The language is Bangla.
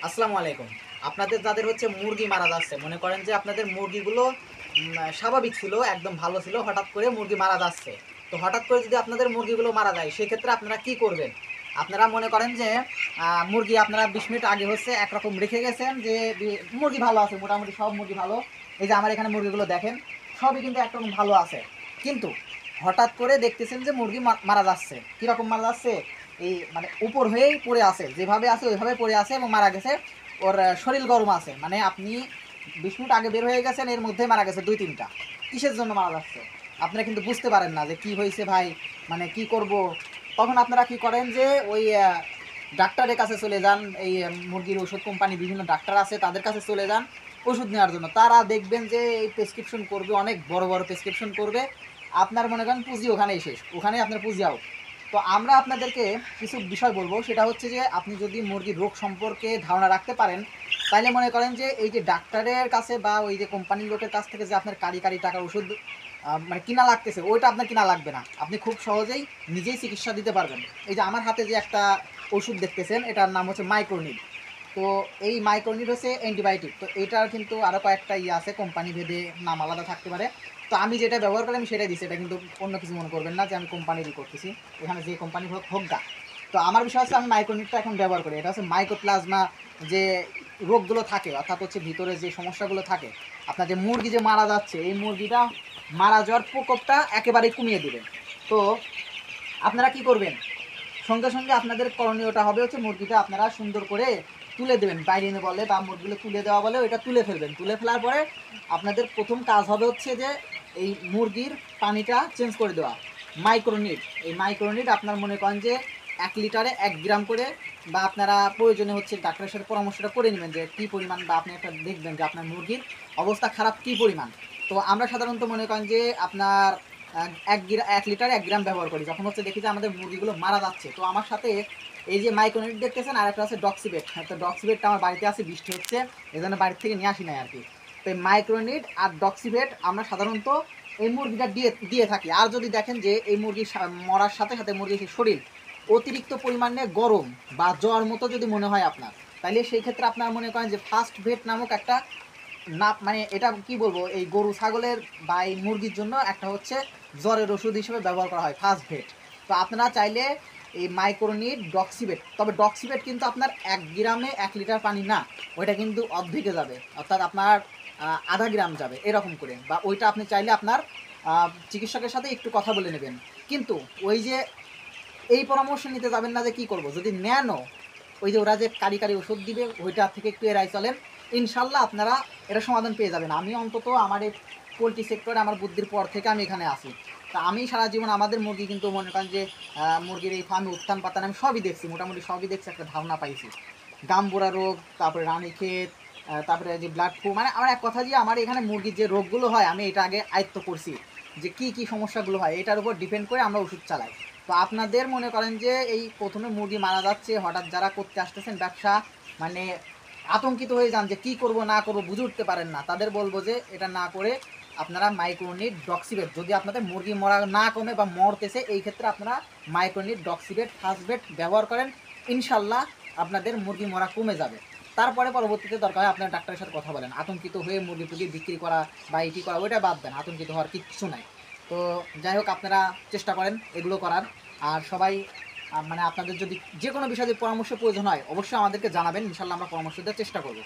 আসসালামু আলাইকুম। আপনাদের যাদের হচ্ছে মুরগি মারা যাচ্ছে, মনে করেন যে আপনাদের মুরগিগুলো স্বাভাবিক ছিল, একদম ভালো ছিল, হঠাৎ করে মুরগি মারা যাচ্ছে। তো হঠাৎ করে যদি আপনাদের মুরগিগুলো মারা যায়, সেক্ষেত্রে আপনারা কি করবেন? আপনারা মনে করেন যে মুরগি আপনারা ২০ মিনিট আগে হচ্ছে একরকম রেখে গেছেন যে মুরগি ভালো আছে, মোটামুটি সব মুরগি ভালো। এই যে আমার এখানে মুরগিগুলো দেখেন, সবই কিন্তু একরকম ভালো আছে। কিন্তু হঠাৎ করে দেখতেছেন যে মুরগি মারা যাচ্ছে। কিরকম মারা যাচ্ছে? এই মানে উপর হয়েই পড়ে আছে, যেভাবে আছে ওইভাবে পড়ে আছে এবং মারা গেছে। ওর শরীর গরম আছে, মানে আপনি ২০ মিনিট আগে বের হয়ে গেছেন, এর মধ্যে মারা গেছে ২-৩টা। কিসের জন্য মারা যাচ্ছে আপনারা কিন্তু বুঝতে পারেন না যে কি হয়েছে ভাই, মানে কি করব। তখন আপনারা কি করেন যে ওই ডাক্তারের কাছে চলে যান। এই মুরগির ওষুধ কোম্পানি বিভিন্ন ডাক্তার আছে, তাদের কাছে চলে যান ওষুধ নেওয়ার জন্য। তারা দেখবেন যে এই প্রেসক্রিপশন করবে, অনেক বড় বড় প্রেসক্রিপশন করবে। আপনার মনে করেন পুঁজি ওখানেই শেষ, ওখানেই আপনার পুঁজি আউট। তো আমরা আপনাদেরকে কিছু বিষয় বলবো, সেটা হচ্ছে যে আপনি যদি মুরগির রোগ সম্পর্কে ধারণা রাখতে পারেন, তাইলে মনে করেন যে এই যে ডাক্তারের কাছে বা ওই যে কোম্পানির লোকের কাছ থেকে যে আপনার কারি কারি টাকার ওষুধ মানে কিনা লাগতেছে, ওইটা আপনার কিনা লাগবে না। আপনি খুব সহজেই নিজেই চিকিৎসা দিতে পারবেন। এই যে আমার হাতে যে একটা ওষুধ দেখতেছেন, এটার নাম হচ্ছে মাইক্রোনিড। তো এই মাইক্রোনিড হচ্ছে অ্যান্টিবায়োটিক। তো এটার কিন্তু আরও কয়েকটা ইয়ে আছে, কোম্পানি ভেদে নাম আলাদা থাকতে পারে। তো আমি যেটা ব্যবহার করি আমি সেটাই দিচ্ছি, এটা কিন্তু অন্য কিছু মনে করবেন না যে আমি কোম্পানিরই করতেছি, এখানে যে কোম্পানি হোক হোক গা। তো আমার বিষয় হচ্ছে আমি মাইক্রোনিটটা এখন ব্যবহার করি। এটা হচ্ছে মাইক্রোপ্লাজমা, যে রোগগুলো থাকে, অর্থাৎ হচ্ছে ভিতরে যে সমস্যাগুলো থাকে, আপনার যে মুরগি যে মারা যাচ্ছে, এই মুরগিটা মারা যাওয়ার প্রকোপটা একেবারেই কমিয়ে দেবেন। তো আপনারা কি করবেন, সঙ্গে সঙ্গে আপনাদের করণীয়টা হবে হচ্ছে মুরগিটা আপনারা সুন্দর করে তুলে দেবেন। বাইরিনে বলে বা মুরগিগুলো তুলে দেওয়া বলে, ওইটা তুলে ফেলবেন। তুলে ফেলার পরে আপনাদের প্রথম কাজ হবে হচ্ছে যে এই মুরগির পানিটা চেঞ্জ করে দেওয়া। মাইক্রোনিট, এই মাইক্রোনিট আপনার মনে করেন যে ১ লিটারে ১ গ্রাম করে, বা আপনারা প্রয়োজনে হচ্ছে ডাক্তারের সাথে পরামর্শটা করে নেবেন যে কী পরিমাণ, বা আপনি একটা দেখবেন যে আপনার মুরগির অবস্থা খারাপ কী পরিমাণ। তো আমরা সাধারণত মনে করেন যে আপনার ১ লিটারে ১ গ্রাম ব্যবহার করি যখন হচ্ছে দেখি যে আমাদের মুরগিগুলো মারা যাচ্ছে। তো আমার সাথে এই যে মাইক্রোনিট দেখতেছেন, আর একটা হচ্ছে ডক্সিবেট। তো ডক্সিবেটটা আমার বাড়িতে আছে, বৃষ্টি হচ্ছে, এই জন্য বাড়ির থেকে নিয়ে আসি নাই আর কি। তো এই মাইক্রোনিট আর ডক্সিবেট আমরা সাধারণত এই মুরগিটা দিয়ে দিয়ে থাকি। আর যদি দেখেন যে এই মুরগি মরার সাথে সাথে মুরগির শরীর অতিরিক্ত পরিমাণে গরম বা জ্বর মতো যদি মনে হয় আপনার, তাহলে সেই ক্ষেত্রে আপনারা মনে করেন যে ফার্স্ট ভেট নামক একটা, না মানে এটা কি বলবো, এই গরু ছাগলের বা এই মুরগির জন্য একটা হচ্ছে জ্বরের ওষুধ হিসেবে ব্যবহার করা হয় ফার্স্ট ভেট। তো আপনারা চাইলে এই মাইক্রোনিট ডক্সিবেট, তবে ডক্সিবেট কিন্তু আপনার ১ গ্রামে ১ লিটার পানি না, ওইটা কিন্তু অর্ধেকে যাবে, অর্থাৎ আপনার আধা গ্রাম যাবে এরকম করে। বা ওইটা আপনি চাইলে আপনার চিকিৎসকের সাথে একটু কথা বলে নেবেন। কিন্তু ওই যে এই পরামর্শ নিতে যাবেন না যে কী করবো, যদি নেনও ওই যে ওরা যে কারি কারি ওষুধ দিবে ওইটা থেকে একটু এড়াই চলেন, ইনশাল্লাহ আপনারা এটা সমাধান পেয়ে যাবেন। আমি অন্তত আমার এই পোলট্রি সেক্টরে আমার বুদ্ধির পর থেকে আমি এখানে আসি। তা আমি সারা জীবন আমাদের মুরগি কিন্তু মনে করেন যে মুরগির এই ফার্মে উত্থান পাতান আমি সবই দেখছি, মোটামুটি সবই দেখছি, একটা ধারণা পাইছি। গাম্বুরা রোগ, তারপরে রানীক্ষেত, তারপরে যে ব্লাড ফ্লু, মানে আমার এক কথা যে আমার এখানে মুরগির যে রোগগুলো হয় আমি এটা আগে আয়ত্ত করছি, যে কি কি সমস্যাগুলো হয় এটার উপর ডিপেন্ড করে আমরা ওষুধ চালাই। তো আপনাদের মনে করেন যে এই প্রথমে মুরগি মারা যাচ্ছে, হঠাৎ যারা করতে আসতেছেন ব্যবসা, মানে আতঙ্কিত হয়ে যান যে কী করব না করবো বুঝে উঠতে পারেন না, তাদের বলবো যে এটা না করে আপনারা মাইক্রোনিট ডক্সিবেট, যদি আপনাদের মুরগি মরা না কমে বা মরতেছে, এই ক্ষেত্রে আপনারা মাইক্রোনিট ডক্সিবেট ফার্স্টবেট ব্যবহার করেন, ইনশাল্লাহ আপনাদের মুরগি মরা কমে যাবে। তারপরে পরবর্তীতে দরকার হয় আপনার ডাক্তারের সাথে কথা বলেন। আতঙ্কিত হয়ে মুরগি টুরগি বিক্রি করা বা এটি করা ওইটা বাদ দেন, আতঙ্কিত হওয়ার কিচ্ছু নাই। তো যাই হোক, আপনারা চেষ্টা করেন এগুলো করার। আর সবাই মানে আপনাদের যদি যে কোনো বিষয়ে পরামর্শ প্রয়োজন হয় অবশ্যই আমাদেরকে জানাবেন, ইনশাল্লাহ আমরা পরামর্শ দেওয়ার চেষ্টা করব।